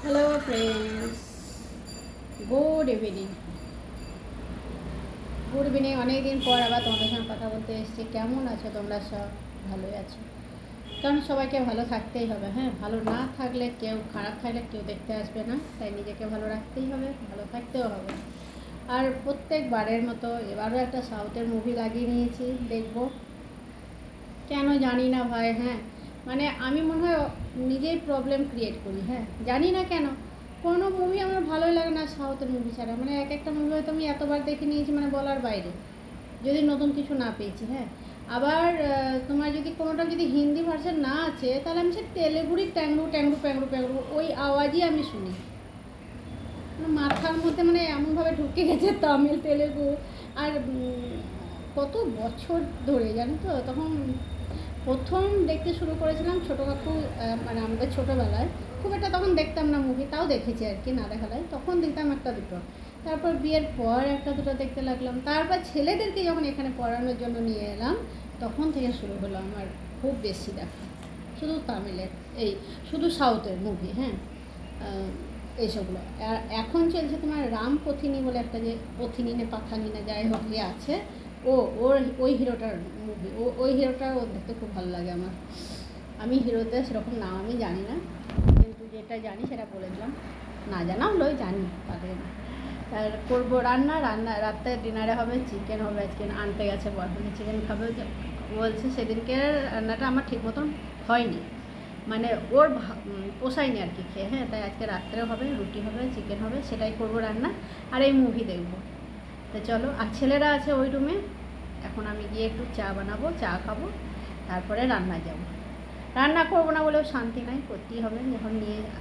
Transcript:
Hello friends, good evening. অনেক দিন পর আবার তোমাদের সঙ্গে কথা বলতে এসেছি। কেমন আছো তোমরা? সব ভালোই আছো? কারণ সবাইকে ভালো থাকতেই হবে। হ্যাঁ, ভালো না থাকলে কেউ, খারাপ থাকলে কেউ দেখতে আসবে না। তাই নিজেকে ভালো রাখতেই হবে, ভালো থাকতেও হবে। আর প্রত্যেকবারের মতো এবারও একটা সাউথের মুভি লাগিয়ে নিয়েছি, দেখবো। কেন জানি না ভাই। হ্যাঁ, মানে আমি মনে হয় নিজেই প্রবলেম ক্রিয়েট করি। হ্যাঁ, জানি না কেন কোনো মুভি আমার ভালোই লাগে না সাউথের মুভি ছাড়া। মানে এক একটা মুভি হয়তো আমি এতবার দেখে নিয়েছি, মানে বলার বাইরে, যদি নতুন কিছু না পেয়েছি। হ্যাঁ, আবার তোমার যদি কোনোটা যদি হিন্দি ভার্সন না আছে, তাহলে আমি সে তেলেগুড়ি ট্যাংরু ট্যাংরু প্যাংরু প্যাংরু ওই আওয়াজই আমি শুনি। মানে মাথার মধ্যে মানে এমনভাবে ঢুকে গেছে তামিল তেলেগু। আর কত বছর ধরে জানো তো, তখন প্রথম দেখতে শুরু করেছিলাম ছোটো কাকু, মানে আমাদের ছোটোবেলায়। খুব একটা তখন দেখতাম না মুভি, তাও দেখেছি আর কি, না দেখালায় তখন দেখতাম একটা দুটো। তারপর বিয়ের পর একটা দুটো দেখতে লাগলাম। তারপর ছেলেদেরকে যখন এখানে পড়ানোর জন্য নিয়ে এলাম, তখন থেকে শুরু হলো আমার খুব বেশি দেখা। শুধু তামিলের, এই শুধু সাউথের মুভি। হ্যাঁ, এইসবগুলো। আর এখন চলছে তোমার রাম পথিনী বলে একটা, যে পথিনী না পাথানি না যাই হোক যে আছে, ওর ওই হিরোটার মুভি। ওই হিরোটা ও দেখতে খুব ভালো লাগে আমার। আমি হিরোদের সেরকম নাম আমি জানি না, কিন্তু যেটা জানি সেটা বলে দিলাম। না জানা হলেও জানি তাদের। আর করবো রান্না রাত্রে ডিনারে হবে চিকেন হবে। আজকে আনতে গেছে বয়ফ্রেন্ড, চিকেন খাবে বলছে। সেদিনকে রান্নাটা আমার ঠিক মতন হয়নি, মানে ওর পোষায়নি আর কি খেয়ে। হ্যাঁ, তাই আজকে রাত্রেও হবে, রুটি হবে, চিকেন হবে, সেটাই করবো রান্না। আর এই মুভি দেখবো। তো চলো, আর ছেলেরা আছে ওই রুমে। এখন আমি গিয়ে একটু চা বানাবো, চা খাবো, তারপরে রান্না যাব। রান্না করবো না বলেও শান্তি নাই, করতেই হবে যখন নিয়ে